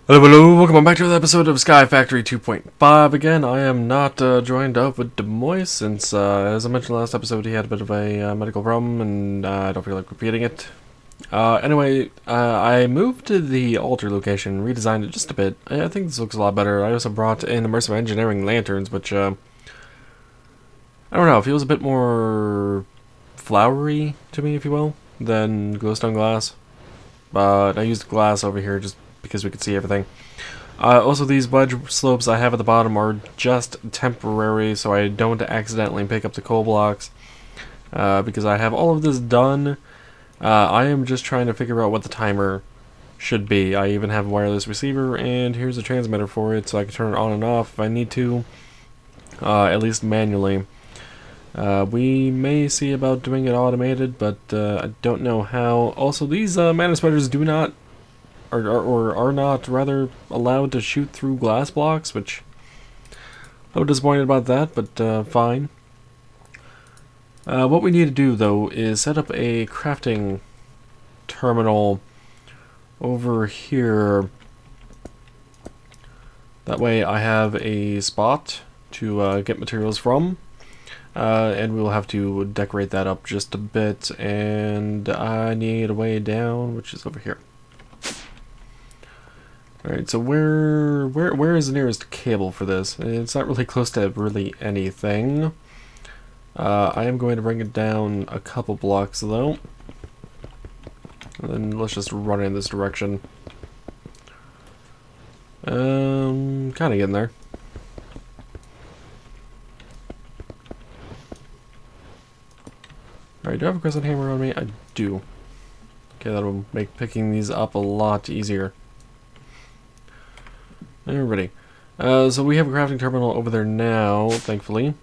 Hello, welcome back to another episode of SkyFactory 2.5. Again, I am not joined up with Demois since, as I mentioned last episode, he had a bit of a medical problem, and I don't feel like repeating it. Anyway, I moved to the altar location, redesigned it just a bit. I think this looks a lot better. I also brought in immersive engineering lanterns, which, I don't know, feels a bit more flowery to me, if you will, than glowstone glass. But I used glass over here just because we could see everything. Also, these wedge slopes I have at the bottom are just temporary, so I don't accidentally pick up the coal blocks. Because I have all of this done, I am just trying to figure out what the timer should be. I even have a wireless receiver, and here's a transmitter for it, so I can turn it on and off if I need to, at least manually. We may see about doing it automated, but I don't know how. Also, these mana spreaders do not are not rather allowed to shoot through glass blocks, which I'm disappointed about that, but fine. What we need to do though is set up a crafting terminal over here. That way I have a spot to get materials from, and we'll have to decorate that up just a bit, and I need a way down, which is over here. Alright, so where is the nearest cable for this? It's not really close to really anything. I am going to bring it down a couple blocks though. And then let's just run in this direction. Kinda getting there. Alright, do I have a crescent hammer on me? I do. Okay, that'll make picking these up a lot easier. Alrighty. So we have a crafting terminal over there now, thankfully.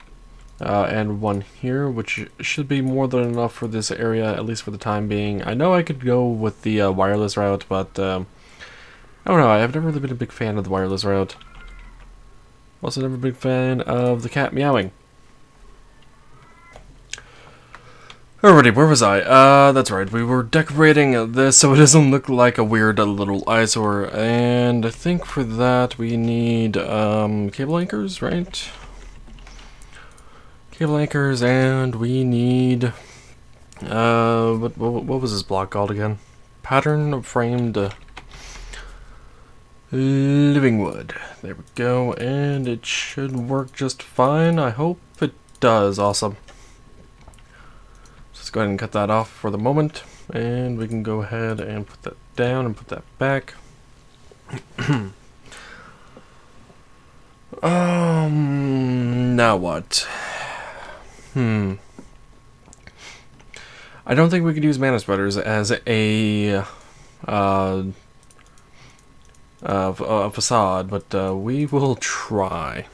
And one here, which should be more than enough for this area, at least for the time being. I know I could go with the wireless route, but I don't know, I've never really been a big fan of the wireless route. Also never a big fan of the cat meowing. Alrighty, where was I? That's right, we were decorating this so it doesn't look like a weird little eyesore, and I think for that we need, cable anchors, right? Cable anchors, and we need, what was this block called again? Pattern framed living wood. There we go, and it should work just fine. I hope it does. Awesome. Let's go ahead and cut that off for the moment, and we can go ahead and put that down and put that back. Now what? I don't think we could use mana spreaders as a facade, but we will try.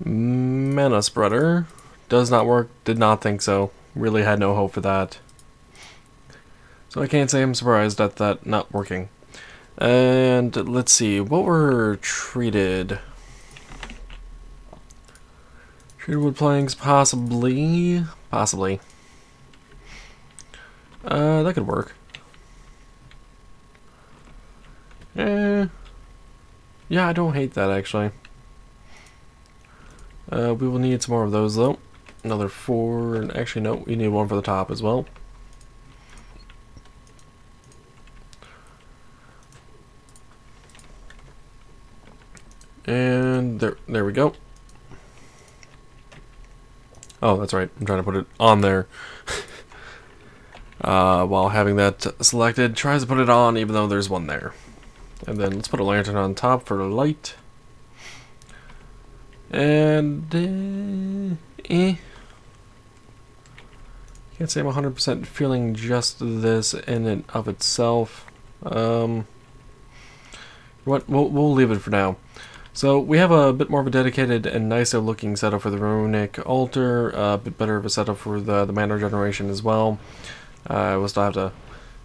Mana spreader does not work. Did not think so. Really had no hope for that. So I can't say I'm surprised at that not working. And let's see, what were treated? Treated wood planks, possibly. Possibly. That could work. Yeah, I don't hate that actually. We will need some more of those though. Another 4, and actually no, we need one for the top as well. And there we go. Oh, that's right, I'm trying to put it on there. While having that selected, tries to put it on even though there's one there. And then let's put a lantern on top for light. And can't say I'm 100% feeling just this in and of itself. We'll leave it for now. So we have a bit more of a dedicated and nicer looking setup for the runic altar, a bit better of a setup for the mana generation as well. We'll still have to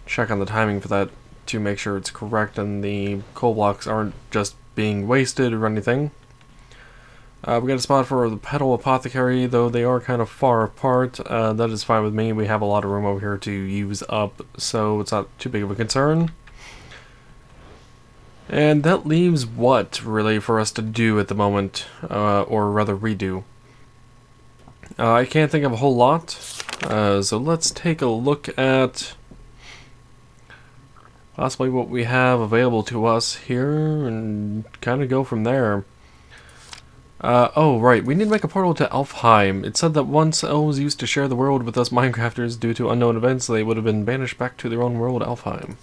check on the timing for that to make sure it's correct and the coal blocks aren't just being wasted or anything. We got a spot for the Petal Apothecary, though they are kind of far apart. That is fine with me. We have a lot of room over here to use up, so it's not too big of a concern. And that leaves what, really, for us to do at the moment, or rather redo. I can't think of a whole lot, so let's take a look at possibly what we have available to us here, and kind of go from there. Oh, right, we need to make a portal to Alfheim. It said that once elves used to share the world with us Minecrafters, due to unknown events, they would have been banished back to their own world, Alfheim.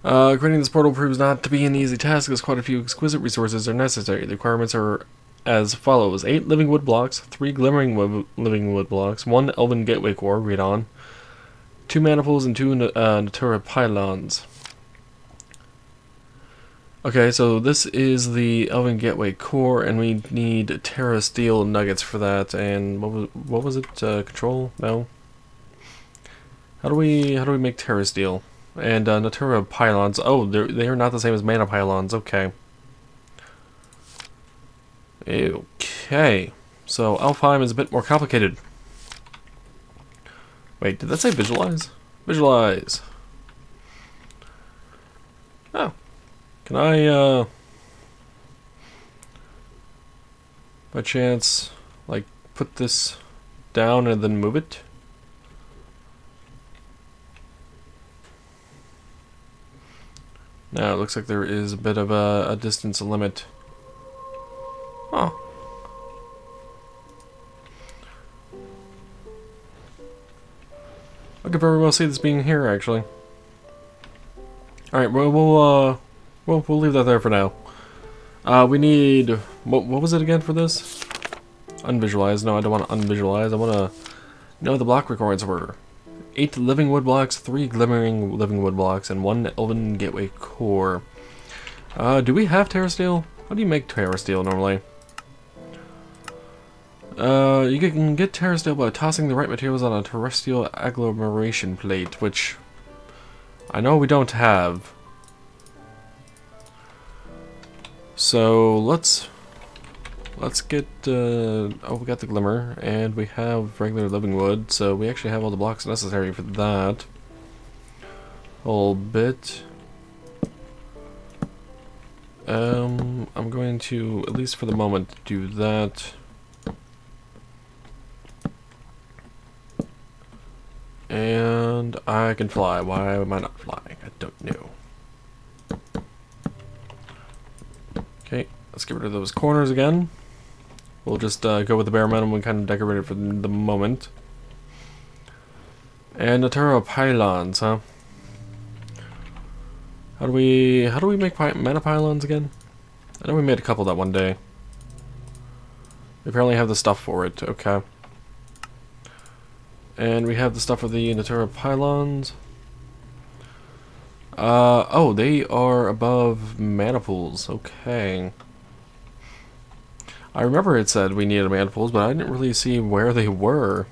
Creating this portal proves not to be an easy task, as quite a few exquisite resources are necessary. The requirements are as follows: 8 living wood blocks, 3 glimmering living wood blocks, 1 elven gateway core, read on, 2 maniples, and 2 natura pylons. Okay, so this is the elven gateway core, and we need terra steel nuggets for that. And what was it? Control? No. How do we make terra steel? And natura pylons. Oh, they are not the same as mana pylons. Okay. Okay. So Alfheim is a bit more complicated. Wait, did that say visualize? Visualize. Oh. Can I, by chance, like, put this down and then move it? Now, it looks like there is a bit of a distance limit. Oh. I could very well see this being here, actually. Alright, we'll leave that there for now. We need... What was it again for this? Unvisualize. No, I don't want to unvisualize. I want to know what the block requirements were. 8 living wood blocks, 3 glimmering living wood blocks, and 1 elven gateway core. Do we have terra steel? How do you make terra steel normally? You can get terra steel by tossing the right materials on a terrestrial agglomeration plate, which I know we don't have. So let's get oh, we got the glimmer, and we have regular living wood, so we actually have all the blocks necessary for that. A whole bit. I'm going to, at least for the moment, do that. And I can fly. Why am I not flying? I don't know. Okay, let's get rid of those corners again. We'll just go with the bare minimum and kind of decorate it for the moment. And natura pylons, huh? How do we make mana pylons again? I know we made a couple that one day. We apparently have the stuff for it. Okay. And we have the stuff for the natura pylons. Oh, they are above mana pools. Okay. I remember it said we needed mana pools, but I didn't really see where they were.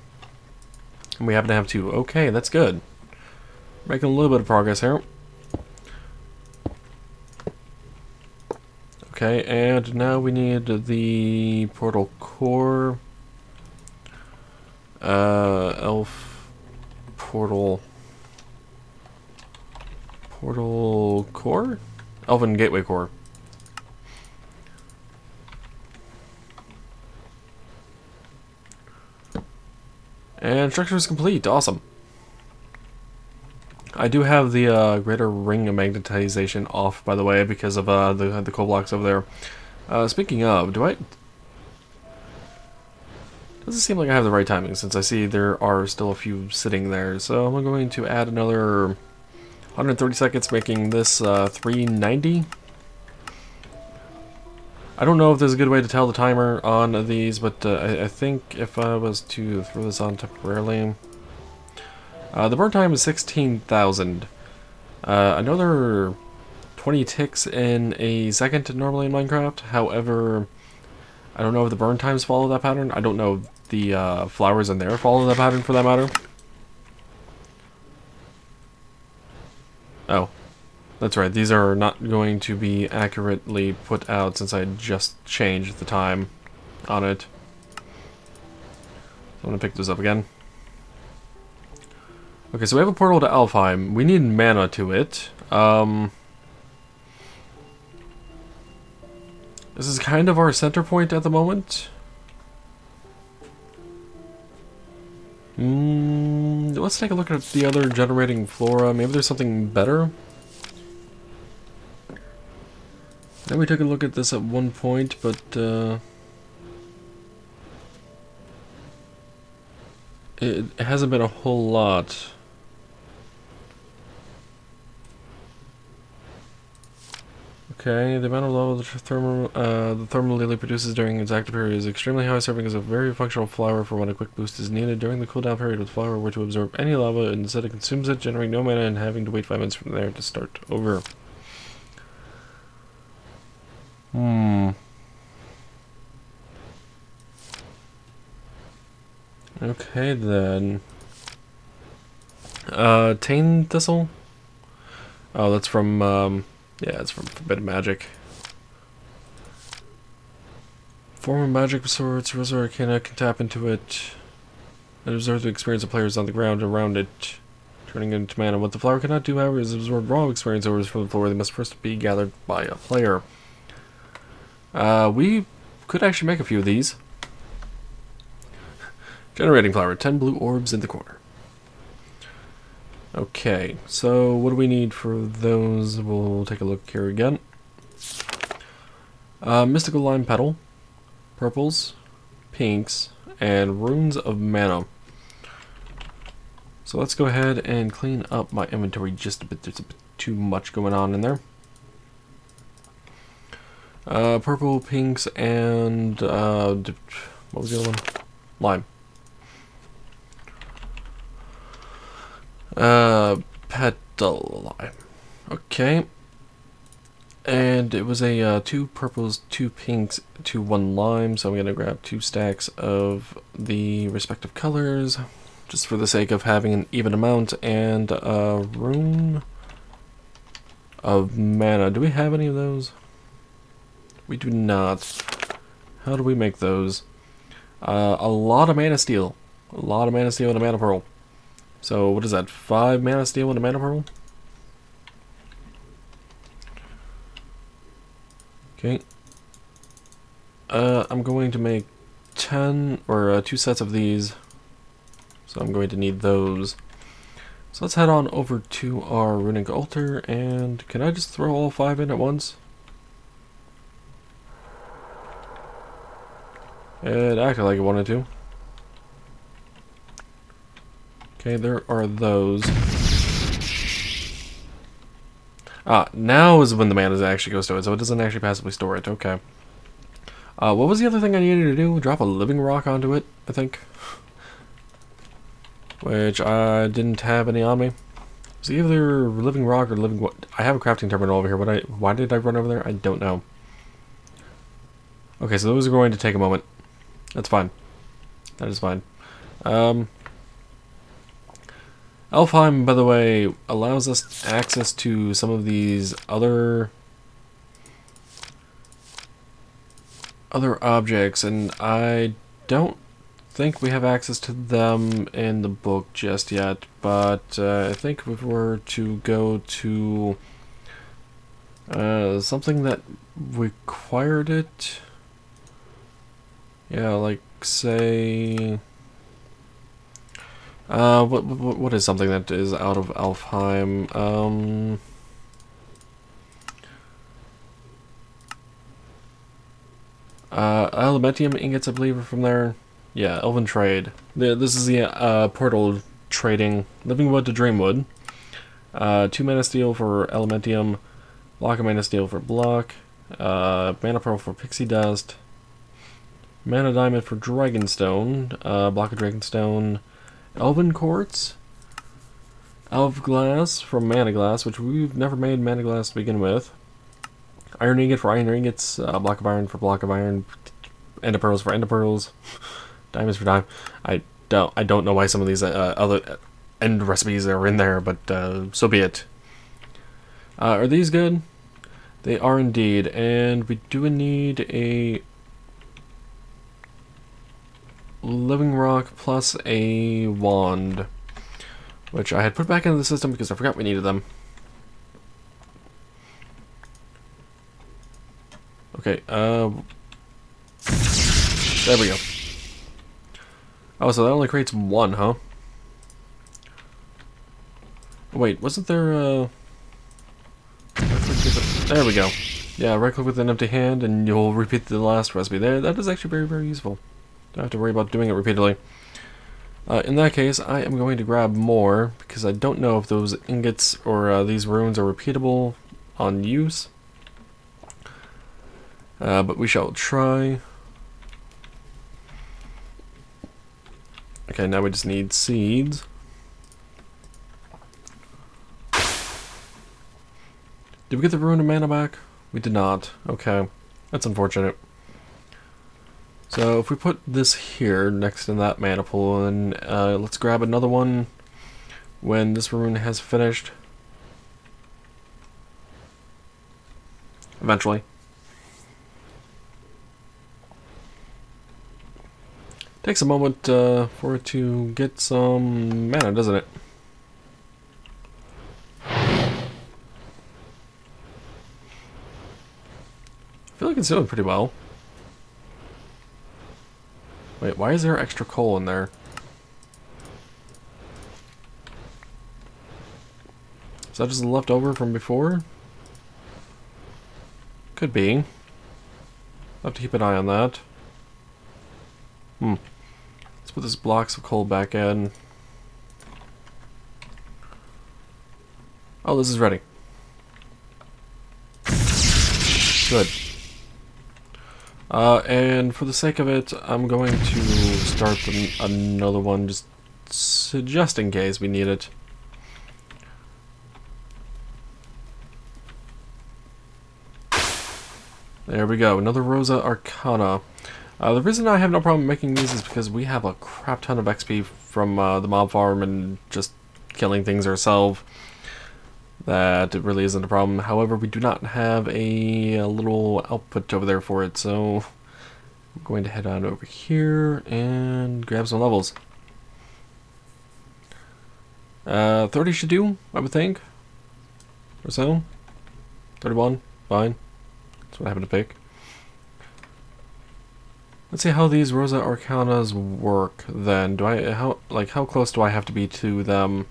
And we happen to have 2. Okay, that's good. Making a little bit of progress here. Okay, and now we need the portal core. Elf portal core? Elven gateway core. And structure is complete. Awesome. I do have the greater ring magnetization off, by the way, because of the coal blocks over there. Speaking of, doesn't seem like I have the right timing, since I see there are still a few sitting there. So I'm going to add another 130 seconds, making this 390. I don't know if there's a good way to tell the timer on these, but I think if I was to throw this on temporarily... the burn time is 16,000. I know there are 20 ticks in a second normally in Minecraft. However, I don't know if the burn times follow that pattern. I don't know if the flowers in there follow that pattern, for that matter. Oh, that's right. These are not going to be accurately put out since I just changed the time on it. I'm going to pick this up again. Okay, so we have a portal to Alfheim. We need mana to it. This is kind of our center point at the moment. Let's take a look at the other generating flora. Maybe there's something better. Then we took a look at this at one point, but it hasn't been a whole lot. Okay, the amount of level the thermal lily produces during its active period is extremely high, serving as a very functional flower for when a quick boost is needed. During the cooldown period, if the flower were to absorb any lava, instead it consumes it, generating no mana and having to wait 5 minutes from there to start over. Okay then. Tane Thistle? Oh, that's from, yeah, it's from Forbidden Magic. Form of magic of sorts, Rosa Arcana can tap into it and observe the experience of players on the ground around it, turning it into mana. What the flower cannot do, however, is absorb raw experience orders from the floor. They must first be gathered by a player. We could actually make a few of these. Generating flower, 10 blue orbs in the corner. Okay, so what do we need for those? We'll take a look here again. Mystical Lime Petal, purples, pinks, and runes of mana. So let's go ahead and clean up my inventory just a bit. There's a bit too much going on in there. Purple, pinks, and what was the other one? Lime. Petal lime. Okay. And it was a 2 purples, 2 pinks, 2 1 lime, so I'm gonna grab 2 stacks of the respective colors, just for the sake of having an even amount, and a rune of mana. Do we have any of those? We do not. How do we make those? A lot of mana steel. A lot of mana steel and a mana pearl. So what is that? 5 mana steel and a mana pearl? Okay. I'm going to make 10 or 2 sets of these. So I'm going to need those. So let's head on over to our runic altar, and can I just throw all 5 in at once? It acted like it wanted to. Okay, there are those. Ah, now is when the mana actually goes to it, so it doesn't actually passively store it. Okay. What was the other thing I needed to do? Drop a living rock onto it, I think. Which I didn't have any on me. It was either living rock or living... I have a crafting terminal over here. Why did I run over there? I don't know. Okay, so those are going to take a moment. That's fine. That is fine. Elfheim, by the way, allows us access to some of these other objects, and I don't think we have access to them in the book just yet, but I think if we were to go to something that required it, yeah, like say... what is something that is out of Elfheim? Elementium ingots, I believe, are from there. Yeah, Elven Trade. This is the portal trading living wood to dreamwood. 2 mana steel for Elementium, block of mana steel for block, mana pearl for pixie dust, mana diamond for dragonstone, block of dragonstone. Elven Quartz, Elf Glass from Mana Glass, which we've never made Mana Glass to begin with. Iron Ingot for Iron Ingots, Block of Iron for Block of Iron, Ender Pearls for Ender Pearls, Diamonds for Dime. I don't know why some of these other end recipes are in there, but so be it. Are these good? They are indeed, and we do need a living rock plus a wand, which I had put back into the system because I forgot we needed them. Okay, there we go. Oh, so that only creates one, huh? Wait, wasn't there, there we go. Yeah, right click with an empty hand and you'll repeat the last recipe. There, that is actually very, very useful. Don't have to worry about doing it repeatedly. In that case, I am going to grab more, because I don't know if those ingots or these runes are repeatable on use. But we shall try. Okay, now we just need seeds. Did we get the rune of mana back? We did not. Okay, that's unfortunate. So if we put this here next to that mana pool, and let's grab another one when this rune has finished. Eventually. Takes a moment for it to get some mana, doesn't it? I feel like it's doing pretty well. Wait, why is there extra coal in there? Is that just left over from before? Could be. I'll have to keep an eye on that. Let's put this blocks of coal back in. Oh, this is ready. Good. And for the sake of it, I'm going to start another one just in case we need it. There we go, another Rosa Arcana. The reason I have no problem making these is because we have a crap ton of XP from the mob farm and just killing things ourselves. That really isn't a problem. However, we do not have a little output over there for it, so I'm going to head on over here and grab some levels. 30 should do, I would think, or so. 31, fine. That's what I happen to pick. Let's see how these Rosa Arcanas work then. How close do I have to be to them?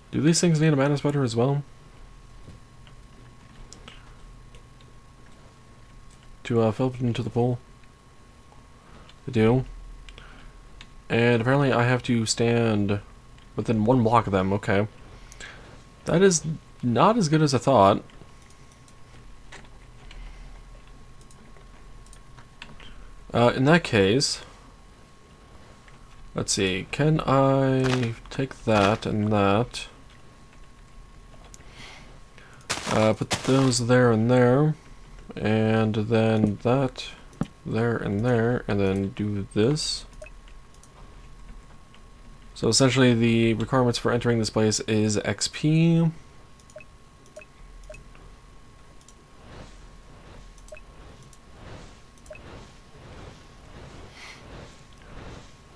Do these things need a mana spreader as well? To fill it into the pool? They do. And apparently I have to stand within one block of them, okay. That is not as good as I thought. In that case, let's see, can I take that and that, put those there and there, and then that there, and then do this. So essentially the requirements for entering this place is XP.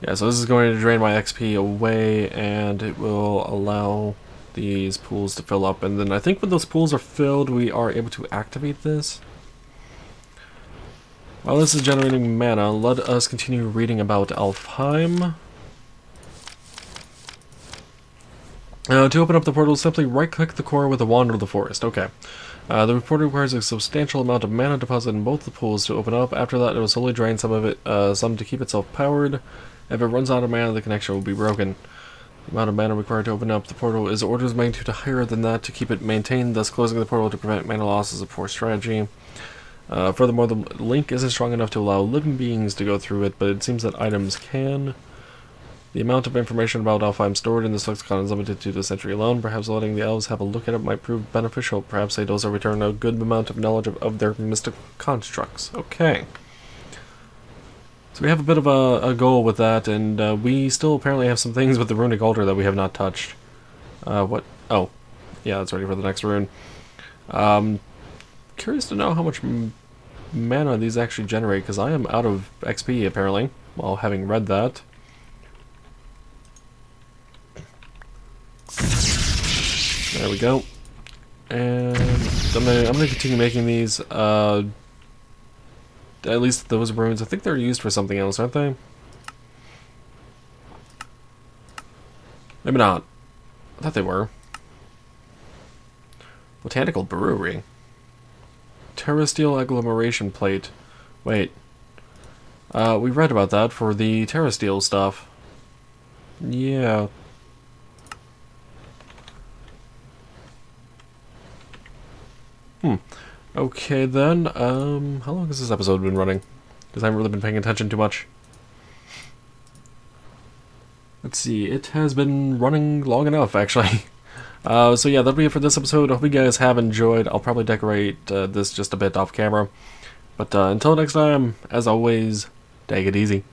Yeah, so this is going to drain my XP away, and it will allow these pools to fill up. And then I think when those pools are filled, we are able to activate this. While this is generating mana, let us continue reading about Alfheim. To open up the portal, simply right-click the core with a Wand of the Forest. Okay. The portal requires a substantial amount of mana deposit in both the pools to open up. After that, it will slowly drain some of it, some to keep itself powered. If it runs out of mana, the connection will be broken. The amount of mana required to open up the portal is orders of magnitude higher than that to keep it maintained, thus closing the portal to prevent mana loss is a poor strategy. Furthermore, the link isn't strong enough to allow living beings to go through it, but it seems that items can. The amount of information about Alfheim stored in this lexicon is limited to this entry alone. Perhaps letting the elves have a look at it might prove beneficial. Perhaps they also return a good amount of knowledge of their mystic constructs. Okay. So we have a bit of a goal with that, and we still apparently have some things with the runic altar that we have not touched. What? Oh. Yeah, that's ready for the next rune. Curious to know how much mana these actually generate, because I am out of XP, apparently, while having read that. There we go. And I'm gonna continue making these. At least those runes. I think they're used for something else, aren't they? Maybe not. I thought they were. Botanical brewery. Terrasteel agglomeration plate. Wait. We read about that for the Terrasteel stuff. Yeah. Okay then, how long has this episode been running? Because I haven't really been paying attention too much. Let's see, it has been running long enough, actually. So yeah, that'll be it for this episode. I hope you guys have enjoyed. I'll probably decorate this just a bit off camera. But until next time, as always, take it easy.